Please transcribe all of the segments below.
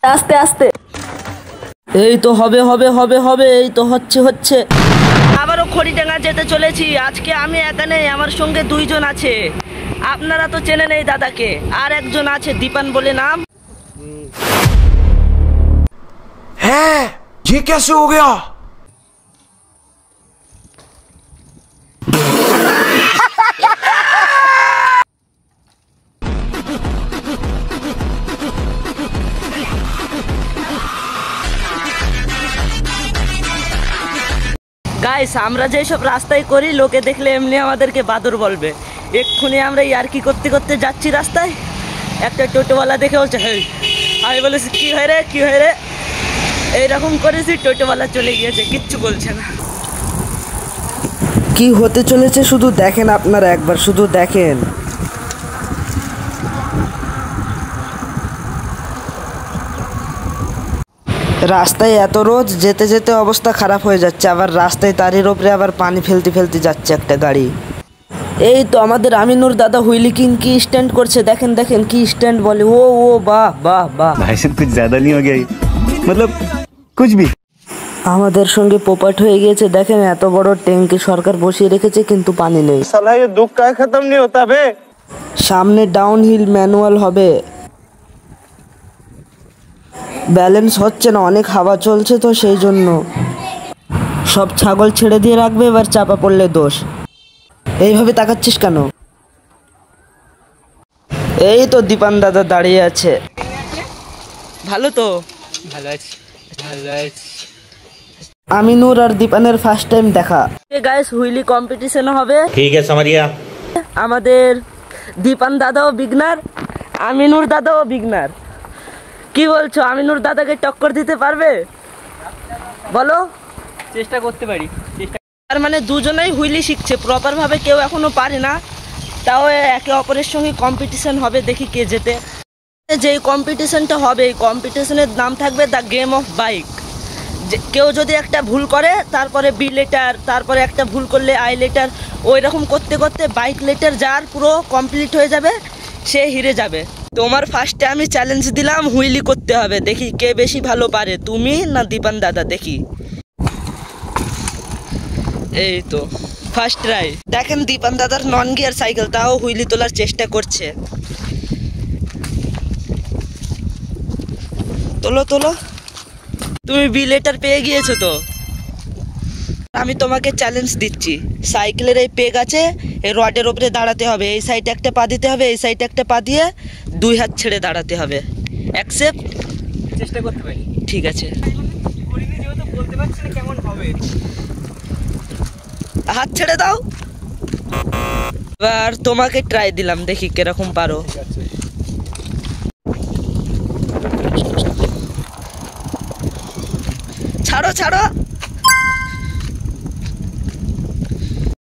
আস্তে আস্তে। এই তো হবে হবে হবে হবে, এই তো হচ্ছে। আবারও খড়িডাঙ্গা যেতে চলেছি। আজকে আমি একা নেই, আমার সঙ্গে দুইজন আছে। আপনারা তো চেনেন এই দাদাকে, আর একজন আছে দীপান বলে নাম। হ্যাঁ, ये कैसे हो गया? গাইস, আমরা যেসব রাস্তায় করি লোকে দেখলে এমনি আমাদেরকে বাদর বলবে। এক্ষুনি আমরা ইয়ার্কি করতে করতে যাচ্ছি রাস্তায়, একটা টোটোওয়ালা দেখে বলছে হেই। আমি বলেছি কি হয় রে, এইরকম করেছি, টোটোওয়ালা চলে গিয়েছে, কিচ্ছু বলছে না। কি হতে চলেছে শুধু দেখেন আপনারা, একবার শুধু দেখেন। রাস্তায় এত রোদ, যেতে যেতে অবস্থা খারাপ হয়ে যাচ্ছে। আবার রাস্তায় তারির ওপরে আবার পানি ফেলতে যাচ্ছে একটা গাড়ি। এই তো আমাদের আমিনুর দাদা হুইলি কিং কি স্ট্যান্ড করছে, দেখেন কি স্ট্যান্ড বলে। ও বাহ। भाई साहब कुछ ज्यादा नहीं हो गया ये? मतलब कुछ भी। আমাদের সঙ্গে পোপাট হয়ে গিয়েছে। দেখেন এত বড় ট্যাঙ্কি সরকার বসিয়ে রেখেছে, কিন্তু পানি নেই। साला ये दुख का खत्म नहीं होता बे। সামনে ডাউনহিল ম্যানুয়াল হবে, ব্যালেন্স হচ্ছে না, অনেক হাওয়া চলছে তো সেই জন্য। সব ছাগল ছেড়ে দিয়ে রাখবে, এবার চাপা পড়লে দোষ। এইভাবে তাকাচ্ছিস কেন? এই তো দীপান দাদা দাঁড়িয়ে আছে। ভালো তো? ভালো আছি। আমিনুর আর দীপানের ফার্স্ট টাইম দেখা। গাইস, হুইলি কম্পিটিশন হবে। ठीक है समझ गया। আমাদের দীপান দাদাও বিগনার, আমিনুর দাদাও বিগনার। কি বলছো, আমিনুর দাদাকে টক্কর দিতে পারবে? বলো। চেষ্টা করতে পারি। তার মানে দুজনেই হুইলি শিখছে প্রপার ভাবে, কেউ এখনো পারে না। তাও একে অপরের সঙ্গে কম্পিটিশন হবে, দেখি কে জেতে। যেই কম্পিটিশনটা হবে, এই কম্পিটিশনের নাম থাকবে দ্য গেম অফ বাইক। কেউ যদি একটা ভুল করে, তারপরে বি লেটার, তারপরে একটা ভুল করলে আই লেটার, ওই রকম করতে করতে বাইক লেটার যার পুরো কমপ্লিট হয়ে যাবে, সে হেরে যাবে। তোমার ফার্স্টে আমি চ্যালেঞ্জ দিলাম, হুইলি করতে হবে। দেখি কে বেশি ভালো পারে, তুমি না দীপান দাদা, দেখি। এই তো ফার্স্ট ট্রাই। দেখেন দীপান দাদার নন গিয়ার সাইকেল, তাও হুইলি তোলার চেষ্টা করছে। তোলো। তুমি বি লেটার পেয়ে গিয়েছো তো। আমি তোমাকে চ্যালেঞ্জ দিচ্ছি, সাইকেলের এই পেগ আছে, এই রডের ওপরে দাঁড়াতে হবে। এই সাইডে একটা পা দিতে হবে, এই সাইডে একটা পা দিয়ে দুই হাত ছেড়ে দাঁড়াতে হবে। অ্যাকসেপ্ট? চেষ্টা করতে পারি। ঠিক আছে। করিনি যেহেতু বলতে পারছি না কেমন হবে। হাত ছেড়ে দাও। এবার তোমাকে ট্রাই দিলাম, দেখি কিরকম পারো। ছাড়ো।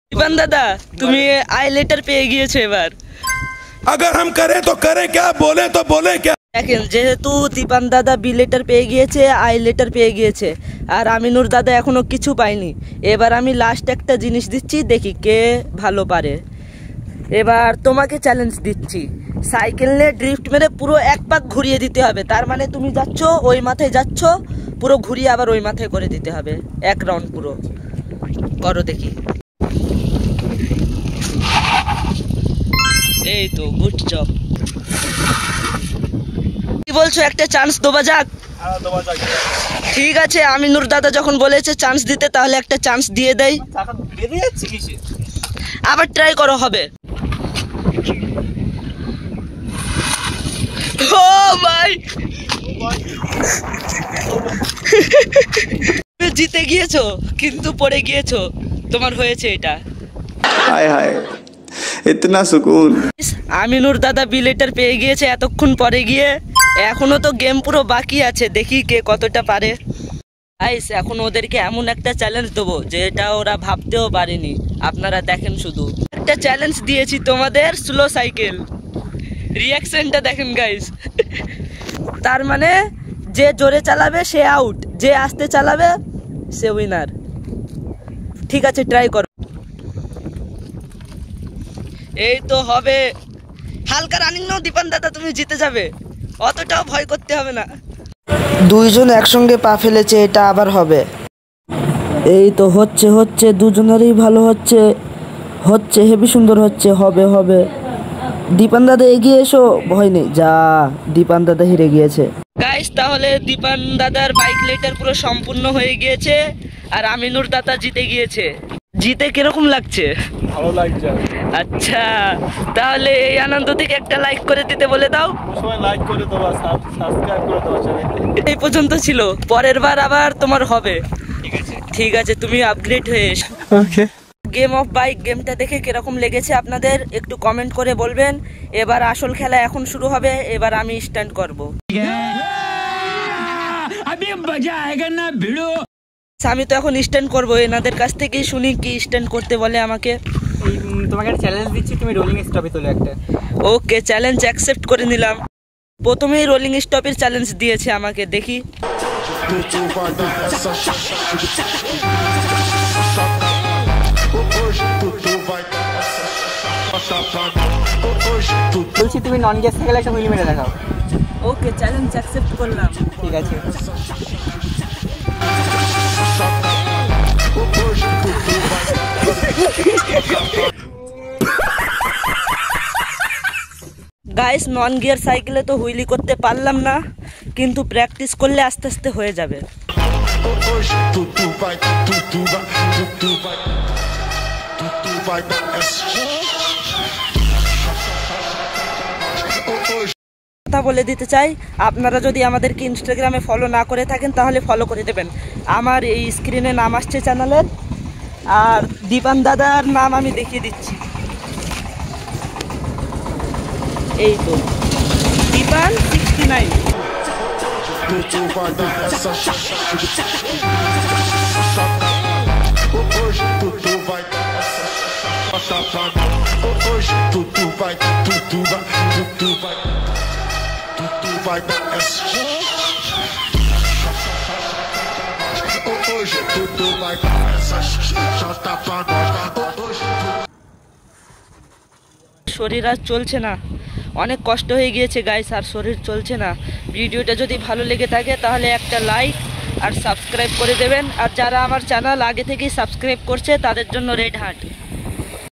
দীপান দাদা, তুমি আই লেটার পেয়ে গিয়েছো এবার। अगर हम करें तो करें क्या, बोले तो बोले क्या। দেখেন, যেহেতু দীপান দাদা বি লেটার পেয়ে গিয়েছে, আই লেটার পেয়ে গিয়েছে, আর আমিনুর দাদা এখনো কিছু পায়নি। এবার আমি লাস্ট একটা জিনিস দিচ্ছি, দেখি কে ভালো পারে। এবার তোমাকে চ্যালেঞ্জ দিচ্ছি, সাইকেল নিয়ে ড্রিফট মেরে পুরো এক পাক ঘুরিয়ে দিতে হবে। তার মানে তুমি যাচ্ছ, ওই মাথায় যাচ্ছ, পুরো ঘুরিয়ে আবার ওই মাথায় করে দিতে হবে, এক রাউন্ড পুরো করো দেখি। এই তো গুড জব। কি বলছো, একটা চান্স দেওয়া যাক? ঠিক আছে, আমিনুর দাদা যখন বলেছে চান্স দিতে, তাহলে একটা চান্স দিয়ে দেই। আবার ট্রাই করো, হবে। ও ভাই, তুমি জিতে গিয়েছো, কিন্তু পড়ে গিয়েছো, তোমার হয়েছে এটা। हाय हाय इतना सुकून। আমিনুর দাদা বি লেটার পেয়ে গিয়েছে এতক্ষণ পরে গিয়ে। এখনো তো গেম পুরো বাকি আছে, দেখি কে কতটা পারে। গাইস, এখন ওদেরকে এমন একটা চ্যালেঞ্জ দেবো যেটা ওরা ভাবতেও পারেনি। আপনারা দেখেন, শুধু একটা চ্যালেঞ্জ দিয়েছি তোমাদের, স্লো সাইকেল। রিয়াকশনটা দেখেন গাইস। তার মানে যে জোরে চালাবে সে আউট, যে আস্তে চালাবে সে উইনার। ঠিক আছে, ট্রাই করো। এই তো হবে। হালকা রানিং নাও দীপান দাদা, তুমি জিতে যাবে, অতটাও ভয় করতে হবে না। দুইজন একসঙ্গে পা ফেলেছে, এটা আবার হবে। এই তো হচ্ছে হচ্ছে, দুজনেরই ভালো হচ্ছে, হচ্ছে হেবি সুন্দর হচ্ছে, হবে হবে। দীপান দাদা এগিয়ে এসো, ভয় নেই। যা, দীপান দাদা হেরে গিয়েছে। গাইস, তাহলে দীপান দাদার বাইক লেটার পুরো সম্পূর্ণ হয়ে গিয়েছে আর আমিনুর দাদা জিতে গিয়েছে। জিতে কিরকম লাগছে? ভালো লাগছে। আচ্ছা, তাহলে এই আনন্দ থেকে একটা লাইক করে দিতে বলে দাও। সবাই লাইক করে দেওয়া, সাবস্ক্রাইব করে দেওয়া চ্যানেলটি। এই পর্যন্ত ছিল, পরের বার আবার তোমার হবে। ঠিক আছে, তুমি আপগ্রেড হয়ে এসো। ওকে। গেম অফ বাইক গেমটা দেখে কিরকম লেগেছে আপনাদের একটু কমেন্ট করে বলবেন। এবার আসল খেলা এখন শুরু হবে, এবার আমি স্ট্যান্ড করব। আমি তো এখন স্ট্যান্ড করবো, এনাদের কাছ থেকেই শুনি কি স্ট্যান্ড করতে বলে আমাকে। তোমাকে একটা চ্যালেঞ্জ দিচ্ছি, তুমি রোলিং স্টপে তোলো একটা। ওকে, চ্যালেঞ্জ অ্যাকসেপ্ট করে নিলাম। প্রথমেই রোলিং স্টপের চ্যালেঞ্জ দিয়েছে আমাকে, দেখি। বলছি তুমি নন গ্যাস থেকে একটা হুইল মেরে দেখাও। ওকে, চ্যালেঞ্জ অ্যাকসেপ্ট করলাম। ঠিক আছে। গাইস, নন গিয়ার সাইকেলে তো হুইলি করতে পারলাম না, কিন্তু প্র্যাকটিস করলে আস্তে আস্তে হয়ে যাবে। কথা বলে দিতে চাই, আপনারা যদি আমাদেরকে ইনস্টাগ্রামে ফলো না করে থাকেন তাহলে ফলো করে দেবেন। আমার এই স্ক্রিনে নাম আসছে চ্যানেলের, আর দীপান দাদার নাম আমি দেখিয়ে দিচ্ছি। এই তো দীপান 69। শরীর আর চলছে না, অনেক কষ্ট হয়ে গিয়েছে গাইস, আর শরীর চলছে না। ভিডিওটা যদি ভালো লেগে থাকে তাহলে একটা লাইক আর সাবস্ক্রাইব করে দেবেন। আর যারা আমার চ্যানেল আগে থেকেই সাবস্ক্রাইব করছে তাদের জন্য রেড হার্ট।